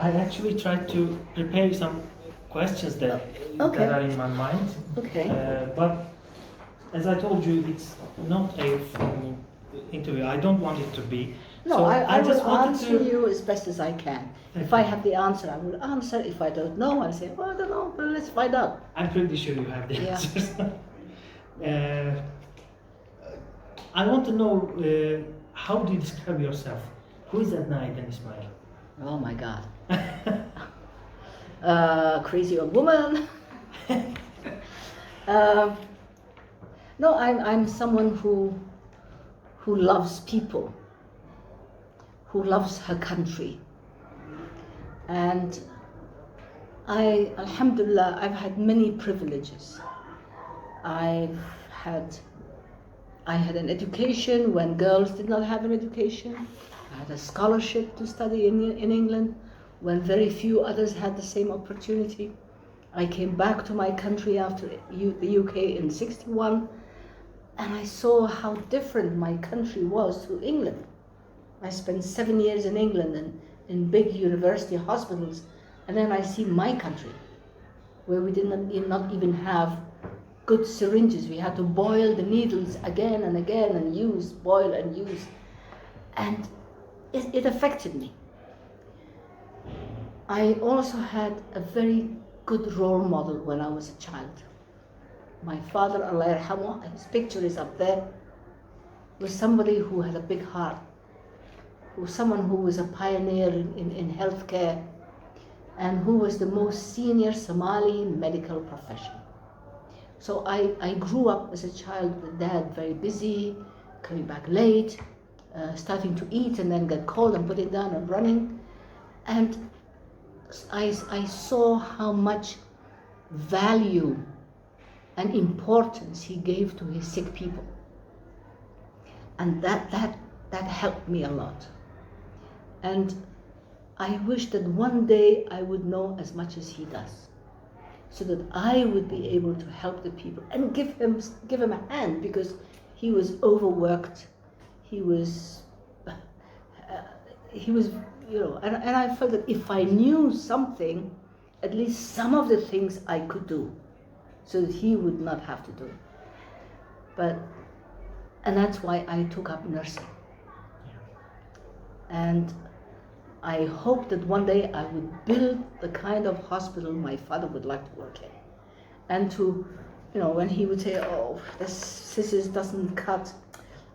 I actually tried to prepare some questions that Okay. that are in my mind. Okay. But as I told you, it's not a formal interview. I don't want it to be. No, So I will just wanted answer to. you as best as I can. If I have the answer, I will answer. If I don't know, I'll say, well, I don't know, but let's find out. I'm pretty sure you have the Yeah. answers. I want to know how do you describe yourself? Who is Edna and Ismail? Oh my God. Crazy old woman. No, I'm someone who loves people, who loves her country. And Alhamdulillah, I've had many privileges. I had an education when girls did not have an education. I had a scholarship to study in England when very few others had the same opportunity. I came back to my country after the UK in '61, and I saw how different my country was to England. I spent 7 years in England and in big university hospitals, and then I see my country, where we did not even have good syringes. We had to boil the needles again and again and boil and use. And it affected me. I also had a very good role model when I was a child. My father, Allah yarhamu, his picture is up there, was somebody who had a big heart, someone who was a pioneer in healthcare, and who was the most senior Somali medical professional. So I grew up as a child with dad very busy, coming back late, starting to eat and then get cold and put it down and running. And I saw how much value and importance he gave to his sick people. And that helped me a lot. And I wish that one day I would know as much as he does, so that I would be able to help the people and give him a hand, because he was overworked. He was, and I felt that if I knew something, at least some of the things I could do, so that he would not have to do it. And that's why I took up nursing. And I hope that one day I would build the kind of hospital my father would like to work in. And to, when he would say, oh, this scissors doesn't cut,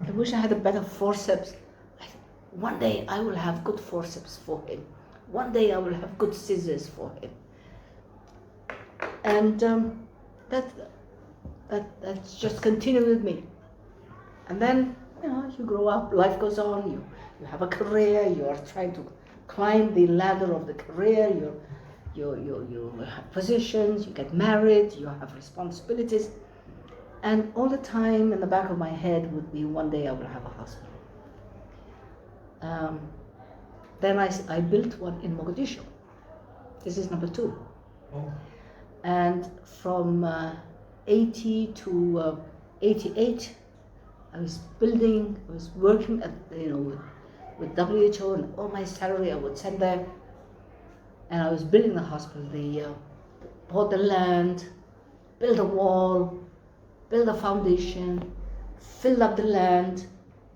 I wish I had a better forceps. One day I will have good forceps for him. One day I will have good scissors for him. And that's just continued with me. And then, you grow up, life goes on, you have a career, you are trying to climb the ladder of the career, you have positions, you get married, you have responsibilities. And all the time in the back of my head would be, one day I will have a hospital. Then I built one in Mogadishu. This is number 2. Oh. And from 80 to 88, I was working at, with WHO, and all my salary I would send there. And I was building the hospital. They bought the land, built a wall, built a foundation, filled up the land,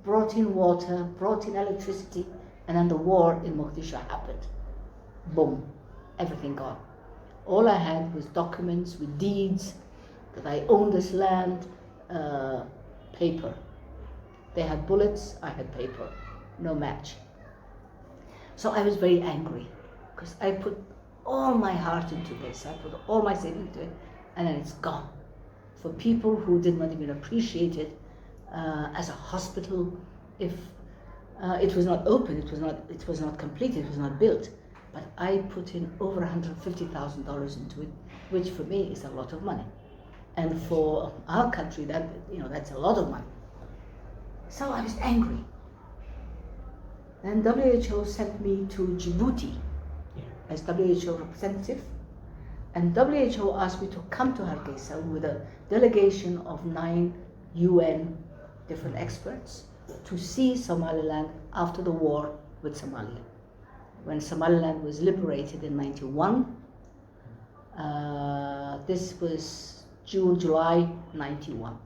brought in water, brought in electricity, and then the war in Mogadishu happened. Boom, everything gone. All I had was documents with deeds that I owned this land, paper. They had bullets, I had paper, no match. So I was very angry, because I put all my heart into this, I put all my savings into it, and then it's gone. For people who did not even appreciate it as a hospital, if it was not open, it was not complete, it was not built. But I put in over $150,000 into it, which for me is a lot of money. And for our country, that's a lot of money. So I was angry. Then WHO sent me to Djibouti as WHO representative. And WHO asked me to come to Hargeisa with a delegation of 9 UN different experts to see Somaliland after the war with Somalia. when Somaliland was liberated in 91. This was June, July 91.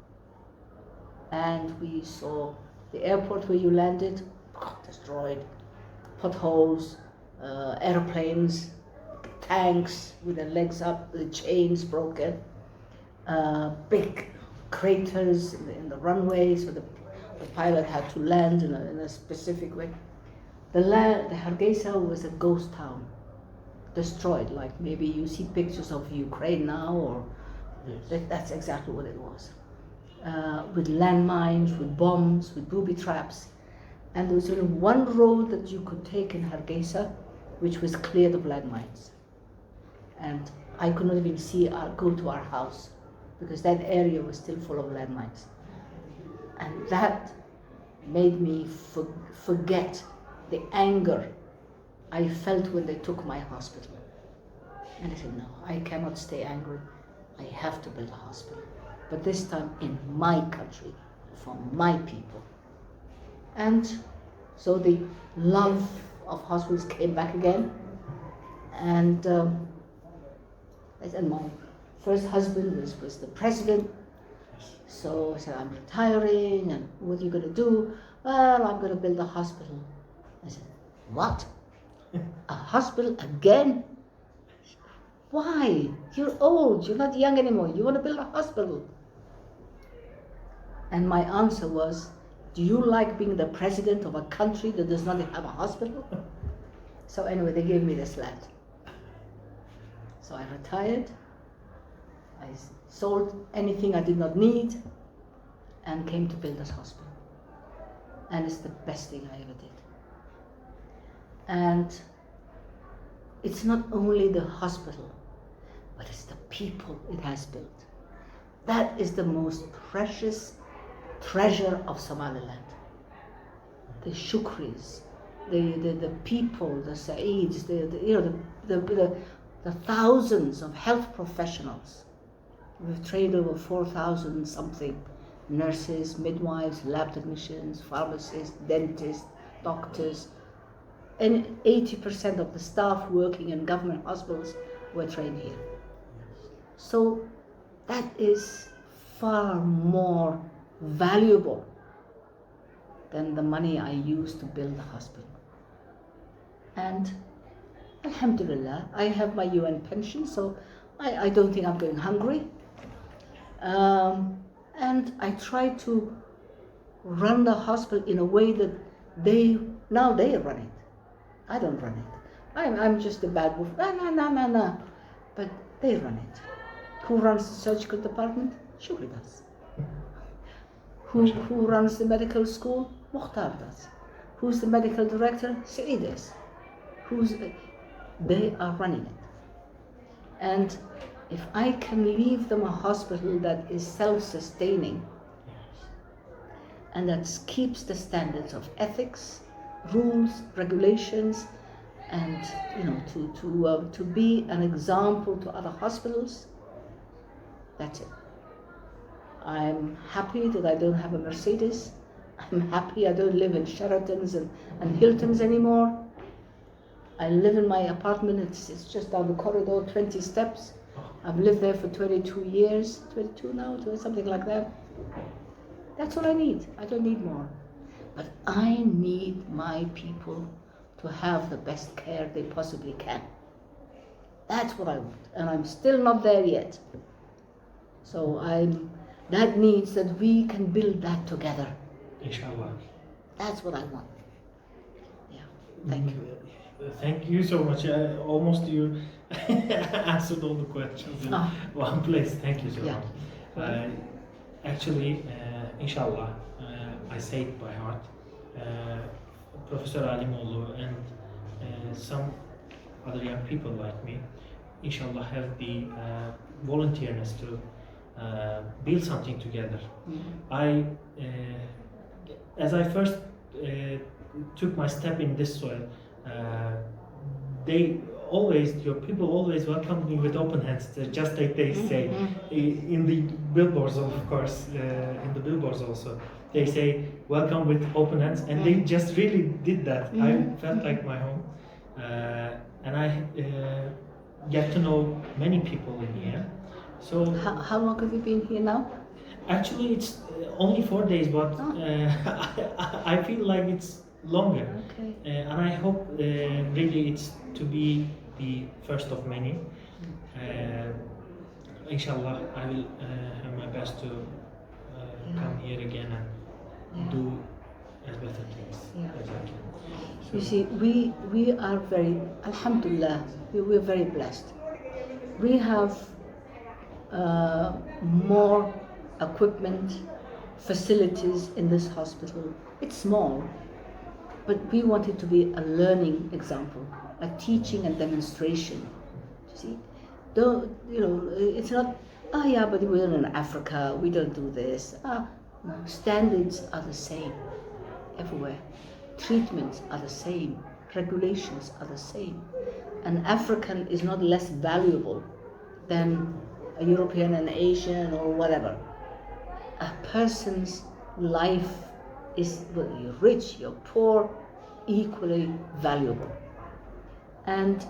And we saw the airport where you landed, destroyed, potholes, airplanes, tanks with their legs up, the chains broken, big craters in the runways where the pilot had to land in a specific way. The Hargeisa was a ghost town, destroyed, like maybe you see pictures of Ukraine now, or Yes. that's exactly what it was. With landmines, with bombs, with booby traps. And there was only one road that you could take in Hargeisa, which was cleared of landmines. And I could not even go to our house, because that area was still full of landmines. And that made me forget the anger I felt when they took my hospital. And I said, no, I cannot stay angry. I have to build a hospital. But this time in my country, for my people. And so the love of hospitals came back again. And my first husband was the president. So I said, I'm retiring, and what are you going to do? Well, I'm going to build a hospital. I said, what? A hospital again? Why? You're old, you're not young anymore. You want to build a hospital? And my answer was, do you like being the president of a country that does not have a hospital? So anyway, they gave me this land. So I retired. I sold anything I did not need and came to build this hospital. And it's the best thing I ever did. And it's not only the hospital, but it's the people it has built. That is the most precious treasure of Somaliland. The Shukris, the people, the Saids, the thousands of health professionals. We've trained over 4,000 something nurses, midwives, lab technicians, pharmacists, dentists, doctors, and 80% of the staff working in government hospitals were trained here. So that is far more valuable than the money I used to build the hospital. And alhamdulillah, I have my UN pension, so I don't think I'm going hungry. And I try to run the hospital in a way that they run it. I don't run it. I'm just a bad wolf. No. But they run it. Who runs the surgical department? Shukri does. Who runs the medical school? Mukhtar does. Who's the medical director? Saeed is. They are running it. And if I can leave them a hospital that is self-sustaining and that keeps the standards of ethics, rules, regulations, and to be an example to other hospitals, that's it. I'm happy that I don't have a Mercedes. I'm happy I don't live in Sheratons and Hiltons anymore. I live in my apartment, it's just down the corridor, 20 steps. I've lived there for 22 years, 22 now, something like that. That's all I need. I don't need more. But I need my people to have the best care they possibly can. That's what I want. And I'm still not there yet. So that means that we can build that together. Inshallah. That's what I want. Yeah, thank you. Thank you so much. Almost you answered all the questions in one place. Thank you so much. Actually, inshallah, I say it by heart. Professor Alimoğlu and some other young people like me, inshallah, have the volunteerness to build something together. Mm-hmm. As I first took my step in this soil, your people always welcome me with open hands, just like they say in the billboards, of course, in the billboards also. They say welcome with open hands, and they just really did that. I felt like my home. and I get to know many people in here. So How long have you been here now? actually, it's only 4 days, but I feel like it's longer. Okay. And I hope really it's to be the first of many. Inshallah, I will have my best to come here again and do as better things as I can. You see, we are very, alhamdulillah, we're very blessed. We have more equipment, facilities in this hospital. It's small, but we want it to be a learning example, a teaching and demonstration. You see, don't, it's not, yeah, but we're in Africa, we don't do this. No, standards are the same everywhere. Treatments are the same. Regulations are the same. An African is not less valuable than a European, an Asian, or whatever. A person's life is, whether you're rich, you're poor, equally valuable. And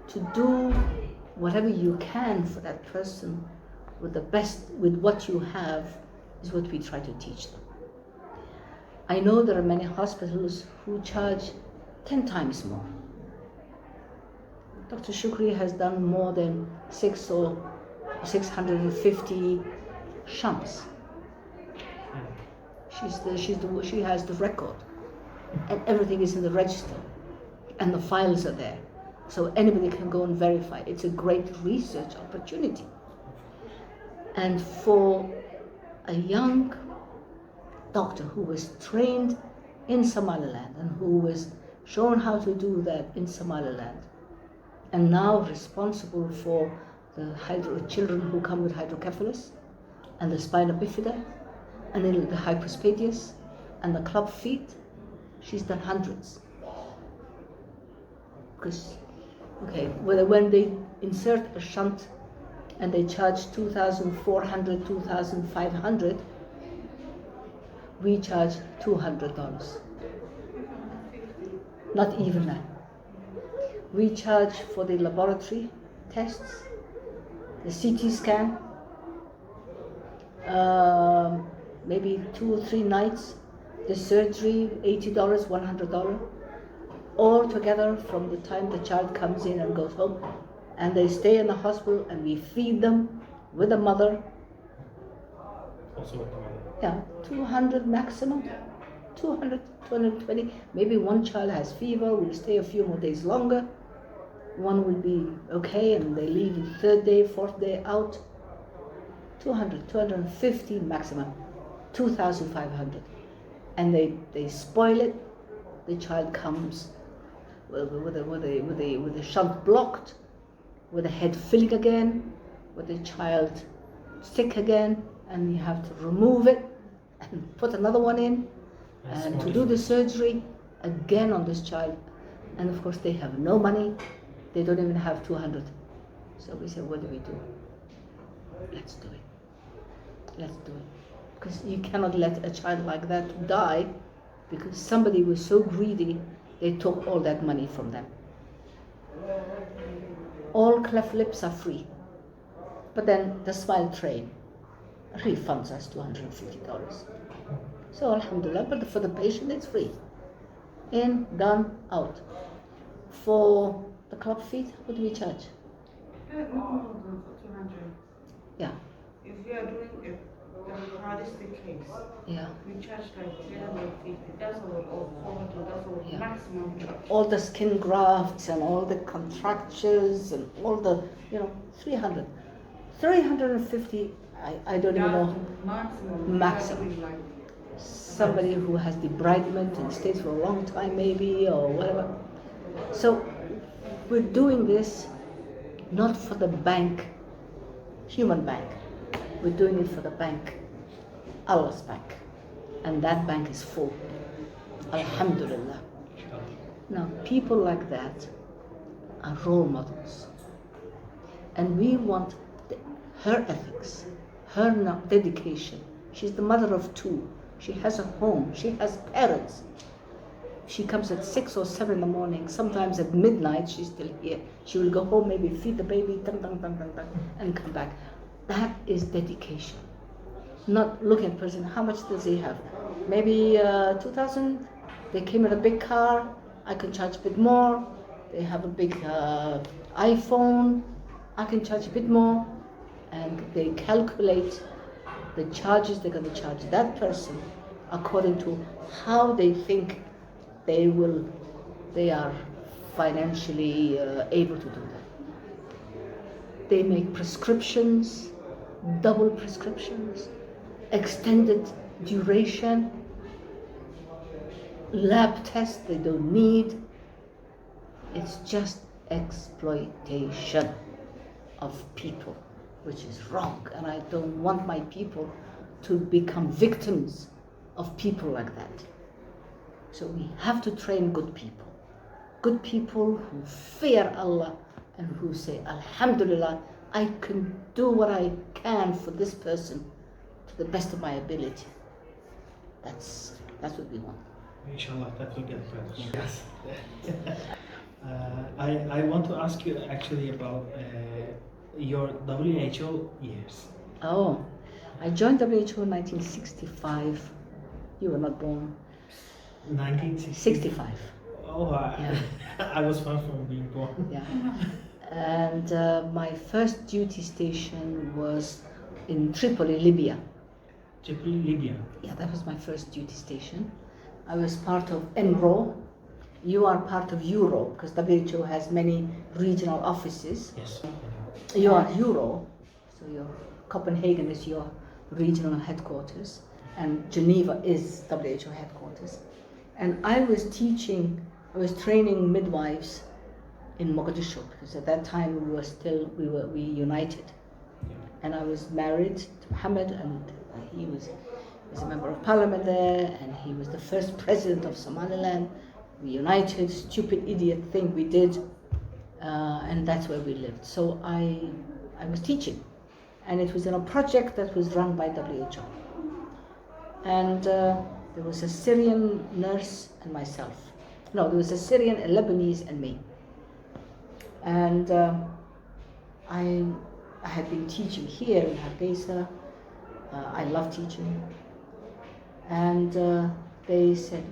to do whatever you can for that person with the best, with what you have, is what we try to teach them. I know there are many hospitals who charge 10 times more. Dr. Shukri has done more than 650 shunts. She has the record, and everything is in the register, and the files are there, so anybody can go and verify. It's a great research opportunity. And for a young doctor who was trained in Somaliland and who was shown how to do that in Somaliland, and now responsible for the children who come with hydrocephalus and the spina bifida and then the hypospadias and the club feet, she's done hundreds. Because, okay, when they insert a shunt and they charge 2,400, 2,500, we charge $200. Not even that. We charge for the laboratory tests, the CT scan, maybe 2 or 3 nights, the surgery, $80, $100, all together from the time the child comes in and goes home, and they stay in the hospital and we feed them with the mother. Also with the mother. Yeah, 200 maximum, 200, 220. Maybe one child has fever, will stay a few more days longer. One will be okay and they leave the 3rd day, 4th day out. 200, 250 maximum, 2,500. And they spoil it. The child comes with a shunt blocked, with the head filling again, with the child sick again, and you have to remove it and put another one in, and to do the surgery again on this child. And of course they have no money, they don't even have 200. So we said, what do we do? Let's do it. Let's do it. Because you cannot let a child like that die because somebody was so greedy, they took all that money from them. All cleft lips are free. But then the Smile train refunds us $250. So alhamdulillah, but for the patient it's free. In, done, out. For the club feet, what do we charge? No, 200. Yeah. If we are doing a holistic case, Yeah. we charge like 350. That's all, or 400. That's all maximum charge. All the skin grafts and all the contractures and all the, 300. 350, I don't even know. Maximum. Somebody who has debridement and stays for a long time maybe or whatever. So we're doing this not for the bank, human bank. We're doing it for the bank, Allah's bank. And that bank is full. Alhamdulillah. Now people like that are role models. And we want her ethics, her dedication. She's the mother of 2. She has a home. She has parents. She comes at 6 or 7 in the morning. Sometimes at midnight she's still here. She will go home, maybe feed the baby, and come back. That is dedication. Not looking at the person, how much does he have? Maybe 2,000. They came in a big car, I can charge a bit more. They have a big iPhone, I can charge a bit more. And they calculate the charges they're going to charge that person according to how they think they are financially able to do that. They make prescriptions, double prescriptions, extended duration, lab tests they don't need. It's just exploitation of people, which is wrong, and I don't want my people to become victims of people like that. So we have to train good people who fear Allah and who say, Alhamdulillah, I can do what I can for this person to the best of my ability. That's what we want. Inshallah, that will get better. Yes. I want to ask you actually about your WHO years. Oh, I joined WHO in 1965. You were not born. 1965. Oh, Yeah. I was far from being born. Yeah. And my first duty station was in Tripoli, Libya. Tripoli, Libya. Yeah, that was my first duty station. I was part of ENRO. You are part of Euro, because WHO has many regional offices. Yes. You are Euro, so your Copenhagen is your regional headquarters, and Geneva is WHO headquarters. And I was training midwives in Mogadishu, because at that time we united. And I was married to Mohammed, and he was a member of parliament there, and he was the first president of Somaliland. We united, stupid idiot thing we did, and that's where we lived. So I was teaching, and it was in a project that was run by WHO. And there was a Syrian nurse and myself. No, there was a Syrian, a Lebanese, and me. And I had been teaching here in Hargeisa. I love teaching. And they said,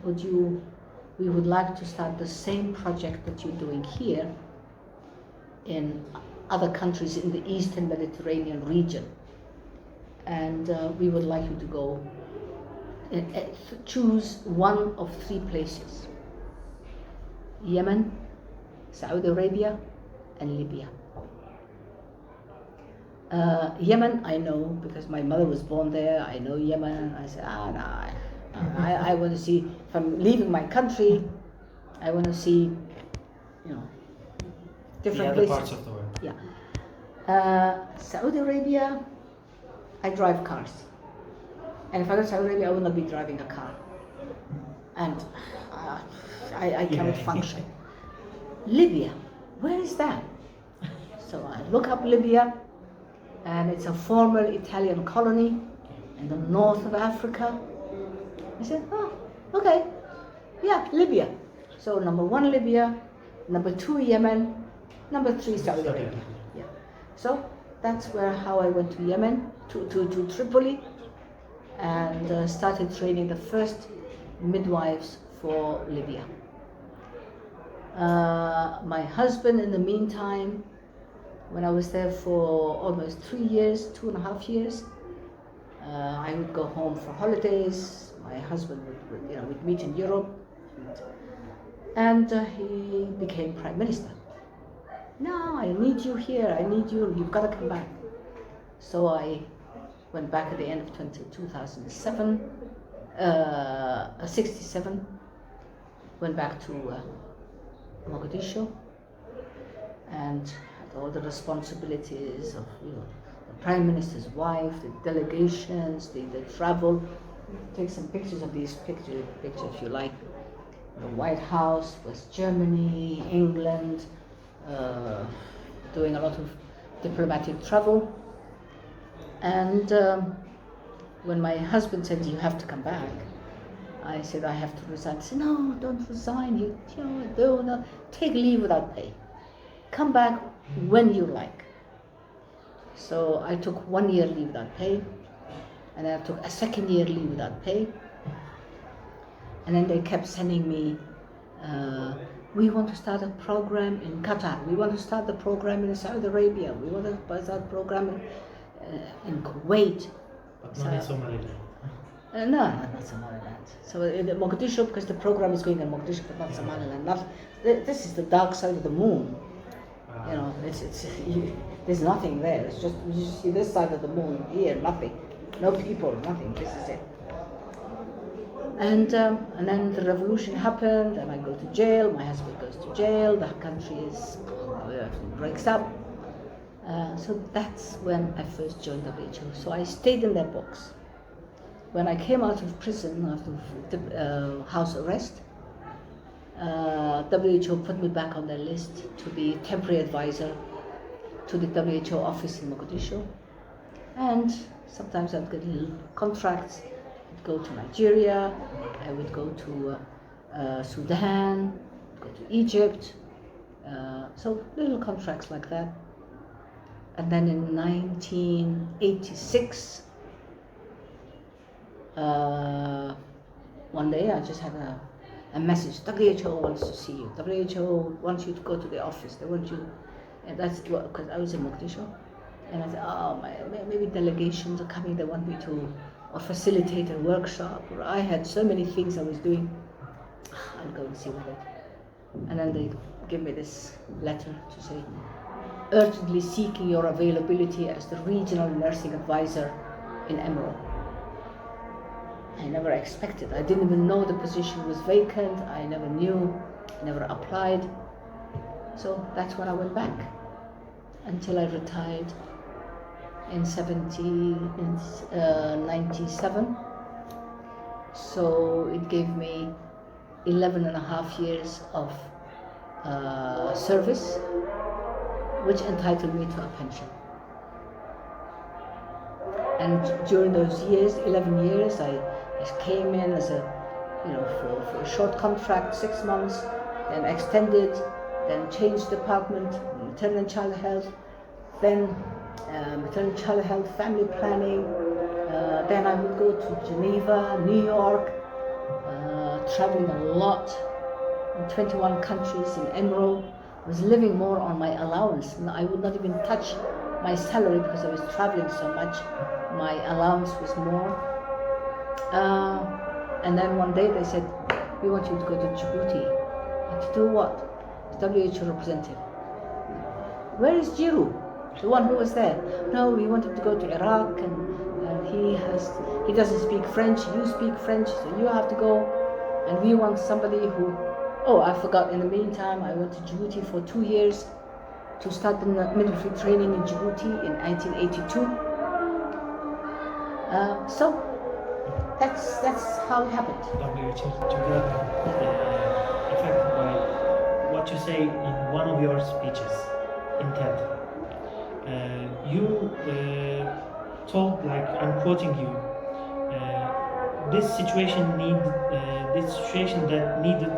we would like to start the same project that you're doing here in other countries in the Eastern Mediterranean region. And we would like you to go choose one of 3 places: Yemen, Saudi Arabia, and Libya. Yemen, I know, because my mother was born there. I know Yemen. I said, no, I want to see, if I'm leaving my country, I want to see, different places. Parts of the world. Yeah. Saudi Arabia, I drive cars. And if I go to Saudi Arabia, I will not be driving a car. And I cannot function. Libya, where is that? So I look up Libya, and it's a former Italian colony in the north of Africa. I said, okay, yeah, Libya. So number 1, Libya, number 2, Yemen, number 3, Saudi Arabia. Yeah. So that's how I went to Yemen, to Tripoli, and started training the first midwives for Libya. My husband, in the meantime, when I was there for almost 3 years, 2.5 years, I would go home for holidays. My husband would meet in Europe, and he became Prime Minister. No, I need you here. I need you. You've got to come back. So I went back at the end of 2007, 67. Went back to Mogadishu, and had all the responsibilities of the Prime Minister's wife, the delegations, the travel. Take some pictures of these pictures if you like. The White House, West Germany, England, doing a lot of diplomatic travel. And when my husband said, you have to come back, I said, I have to resign. He said, no, don't resign. Don't take leave without pay. Come back when you like. So I took 1 year leave without pay, and I took a 2nd year leave without pay. And then they kept sending me, we want to start a program in Qatar. We want to start the program in Saudi Arabia. We want to start a program in Kuwait. But not in Somaliland. No, not Somaliland. So in Mogadishu, because the program is going in Mogadishu, but not Somaliland. This is the dark side of the moon. You know, there's nothing there. It's just you see this side of the moon. Here, nothing, no people, nothing. This is it. And then the revolution happened, and I go to jail. My husband goes to jail. The country breaks up. So that's when I first joined WHO. So I stayed in their box. When I came out of prison after house arrest, WHO put me back on their list to be temporary advisor to the WHO office in Mogadishu. And sometimes I'd get little contracts. I'd go to Nigeria, I would go to Sudan, go to Egypt. So little contracts like that. And then in 1986, one day I just had a message. WHO wants to see you. WHO wants you to go to the office. They want you, and that's because I was in Mogadishu, and I said, oh, maybe delegations are coming. They want me to or facilitate a workshop. Or I had so many things I was doing. I'll go and see with it. And then they give me this letter to say, urgently seeking your availability as the regional nursing advisor in Emerald. I never expected. I didn't even know the position was vacant. I never knew. I never applied. So that's when I went back until I retired in 97. So it gave me 11 and a half years of service, which entitled me to a pension. And during those years, 11 years, I came in as for a short contract, 6 months, then extended, then changed department, maternal and child health, then maternal and child health, family planning. Then I would go to Geneva, New York, traveling a lot in 21 countries in Emerald. I was living more on my allowance, and I would not even touch my salary because I was traveling so much. My allowance was more. And then one day they said, we want you to go to Djibouti. And to do what? The WHO representative. Where is Jiru? The one who was there. No, we want him to go to Iraq, and he doesn't speak French. You speak French, so you have to go. And we want somebody who, I forgot, in the meantime, I went to Djibouti for 2 years to start the military training in Djibouti in 1982. So that's how it happened. WHO together, affected by what you say in one of your speeches in TED. You told, like, I'm quoting you, this situation that needed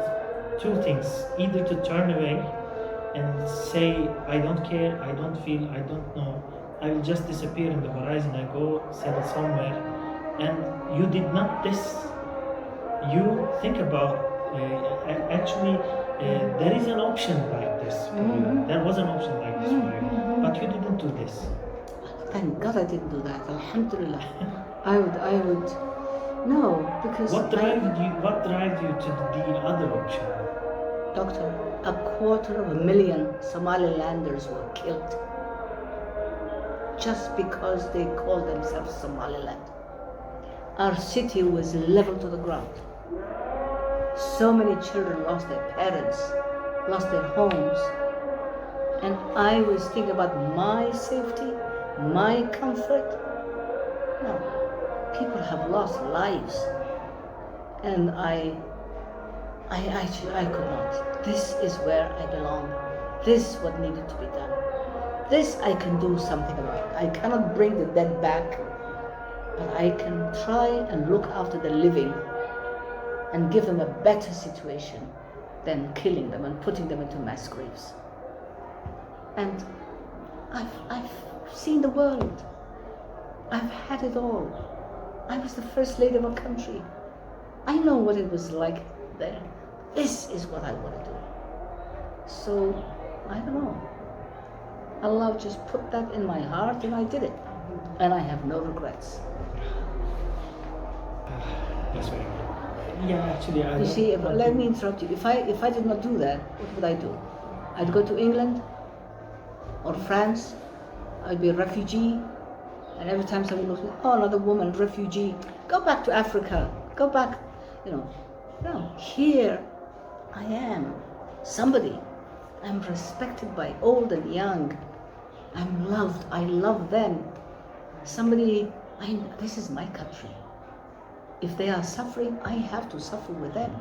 two things: either to turn away and say, I don't care, I don't feel, I don't know, I will just disappear in the horizon, I go settle somewhere. And you did not this. You think about, there is an option like this for you. There was an option like this for you, but you didn't do this. Thank God I didn't do that. Alhamdulillah. I would. No, because What drives you to the other option? Doctor, 250,000 Somalilanders were killed just because they called themselves Somaliland. Our city was leveled to the ground. So many children lost their parents, lost their homes. And I was thinking about my safety, my comfort. No, people have lost lives. And I could not. This is where I belong. This is what needed to be done. This I can do something about. I cannot bring the dead back, but I can try and look after the living and give them a better situation than killing them and putting them into mass graves. And I've seen the world. I've had it all. I was the first lady of a country. I know what it was like there. This is what I want to do. So, I don't know. Allah just put that in my heart and I did it. And I have no regrets. That's very good. Yeah, actually, I You see, want let to- me interrupt you. If I did not do that, what would I do? I'd go to England or France. I'd be a refugee. And every time somebody looks at me, oh, another woman, refugee, go back to Africa. Go back, you know. No, here I am. Somebody. I'm respected by old and young. I'm loved. I love them. Somebody, this is my country. If they are suffering, I have to suffer with them.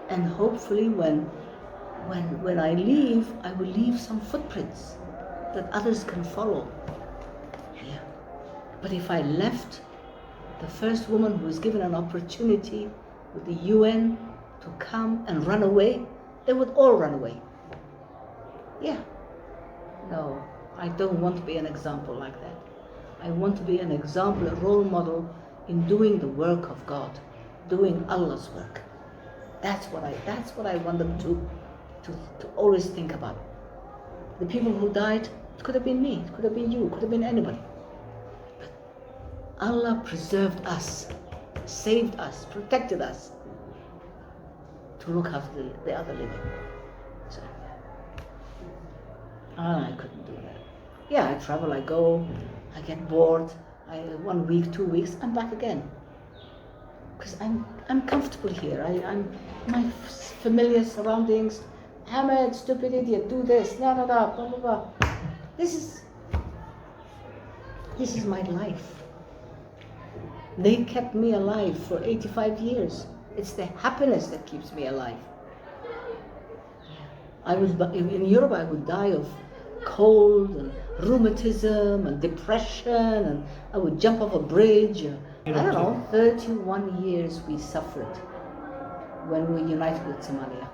And hopefully when I leave, I will leave some footprints that others can follow. Yeah. But if I left, the first woman who was given an opportunity with the UN to come and run away, they would all run away. Yeah. No, I don't want to be an example like that. I want to be an example, a role model in doing the work of God, doing Allah's work. That's what I want them to always think about. The people who died, it could have been me, it could have been you, it could have been anybody. But Allah preserved us, saved us, protected us to look after the other living. So, I couldn't do that. Yeah, I travel, I go, I get bored. 1 week, 2 weeks, I'm back again. Because I'm comfortable here. I'm my familiar surroundings. Ahmed, stupid idiot, do this, blah blah blah blah. This is my life. They kept me alive for 85 years. It's the happiness that keeps me alive. In Europe, I would die of cold and rheumatism and depression, and I would jump off a bridge. I don't know, 31 years we suffered when we were united with Somalia.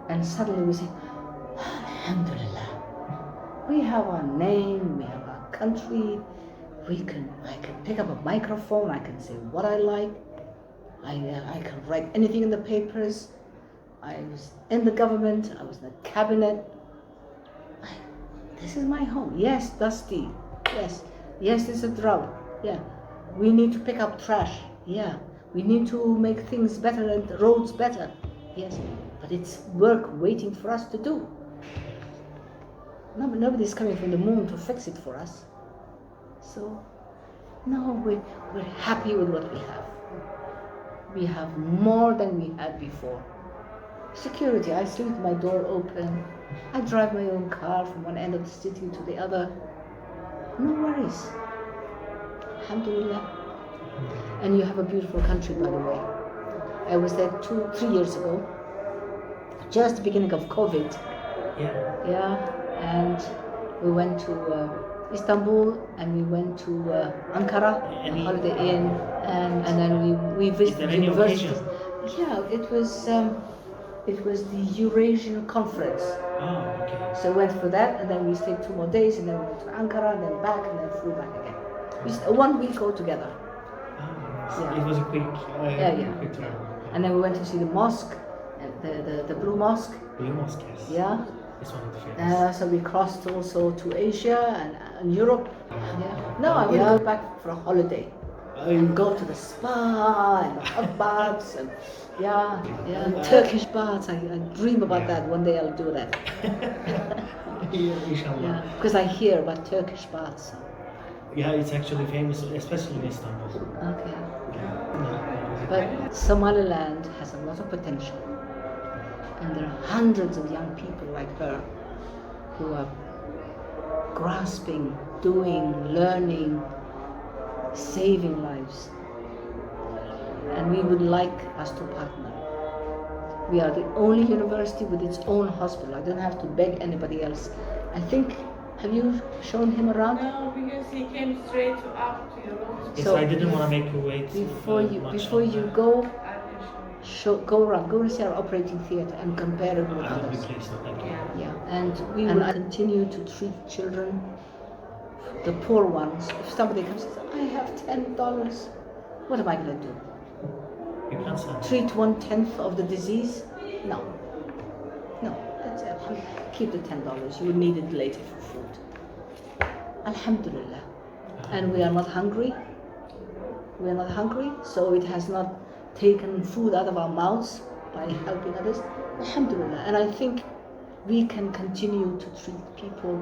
And suddenly we say, Alhamdulillah, we have our name, we have our country, I can pick up a microphone, I can say what I like, I can write anything in the papers. I was in the government, I was in the cabinet. This is my home. Yes, dusty. Yes, there's a drought. Yeah. We need to pick up trash. Yeah. We need to make things better and the roads better. Yes. But it's work waiting for us to do. Nobody's coming from the moon to fix it for us. So, no, we're happy with what we have. We have more than we had before. Security, I sleep with my door open. I drive my own car from one end of the city to the other. No worries. Alhamdulillah. And you have a beautiful country, by the way. I was there 2-3 years ago, just the beginning of COVID. Yeah, and we went to Istanbul and we went to Ankara, Holiday Inn, and then we visited universities. Yeah, it was the Eurasian conference. Oh, okay. So we went for that, and then we stayed 2 more days, and then we went to Ankara, and then back, and then flew back again. 1 week altogether. Oh, Yeah. It was a quick, quick travel. And then we went to see the mosque, the Blue Mosque. Blue Mosque, yes. Yeah. It's one of the famous. So we crossed also to Asia and Europe. Yeah. No, I want to go back for a holiday. And go to the spa and the hot baths and Turkish baths. I dream about that. One day I'll do that. Inshallah. Yeah, because I hear about Turkish baths. Yeah, it's actually famous, especially in Istanbul. Okay. Yeah. But Somaliland has a lot of potential. And there are hundreds of young people like her who are grasping, doing, learning, saving lives. And we would like us to partner. We are the only university with its own hospital. I don't have to beg anybody else. I think Have you shown him around? No, because he came straight to up to your office. Yes, So, I didn't want to make you wait. Before you much before you longer. go, I can show go around, go and see our operating theatre and compare it with I will be others. pleased. Thank you. you. Yeah. Yeah, and we will continue to treat children, the poor ones. If somebody comes and says, I have $10, what am I going to do? You can't say. Treat 1/10 of the disease? No. No, that's it. Keep the $10. You will need it later for food. Alhamdulillah. And we are not hungry. We are not hungry, so it has not taken food out of our mouths by helping others. Alhamdulillah. And I think we can continue to treat people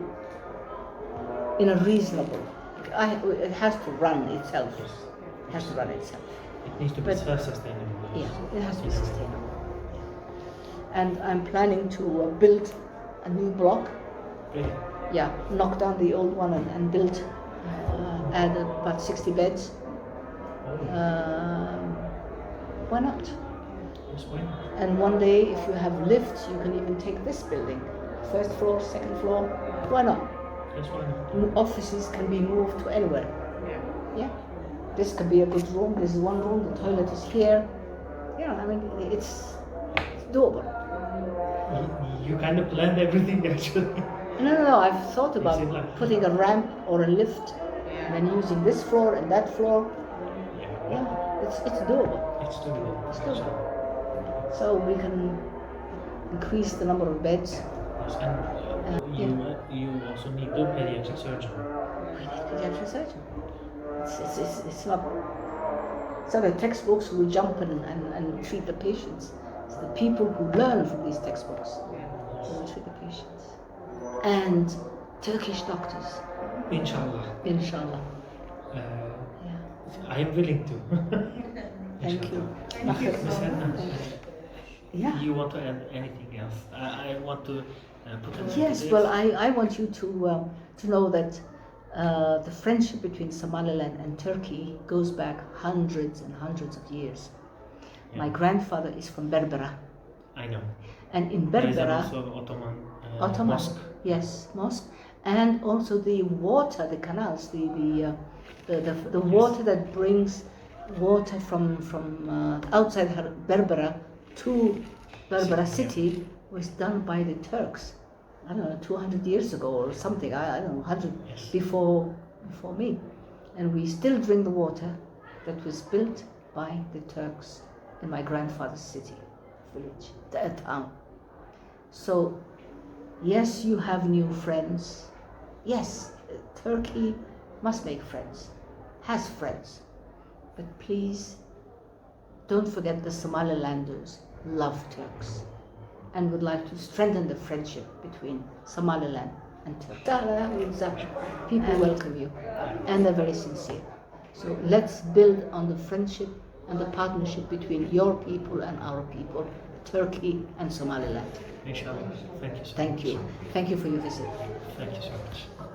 in a reasonable. It has to run itself. It has to run itself. It needs to be But- self-sustainable. Yeah, it has to be sustainable. And I'm planning to build a new block. Really? Yeah, knock down the old one and build, add about 60 beds. Why not? Yes, why not? And one day, if you have lifts, you can even take this building, first floor, second floor. Why not? Yes, why not? Offices can be moved to anywhere. Yeah. Yeah, this could be a good room. This is one room. The toilet is here. Yeah, I mean it's doable. You kind of planned everything actually. No. I've thought about Is it like- putting a ramp or a lift, Yeah. and then using this floor and that floor. Yeah. Yeah, it's doable. It's doable. It's doable. So we can increase the number of beds. Yes, and you also need a pediatric surgeon. We need pediatric surgeon. It's not. It's not the textbooks who will jump and treat the patients. It's the people who learn from these textbooks who will treat the patients. And Turkish doctors, Inshallah. inshallah. Uh, Yeah. I am willing to. Thank you. Thank you Miss so Edna, much. Yeah. you want to add anything else? I want to put an end to Yes, this. well, I want you to know that the friendship between Somaliland and Turkey goes back hundreds and hundreds of years. Yeah. My grandfather is from Berbera, I know. and in There is Berbera, also Ottoman, Ottoman, mosque. yes, mosque, and also the water, the canals, the water that brings water from outside Berbera to Berbera city was done by the Turks. I don't know, 200 years ago or something. I don't know, 100 Yes. before me, and we still drink the water that was built by the Turks in my grandfather's city, village, town. So, yes, you have new friends. Yes, Turkey must make friends, has friends. But please, don't forget the Somalilanders love Turks and would like to strengthen the friendship between Somaliland and Turkey. People welcome you and they're very sincere. So let's build on the friendship and the partnership between your people and our people, Turkey and Somaliland. Inshallah. Thank you so Thank much. you. Thank you for your visit. Thank you so much.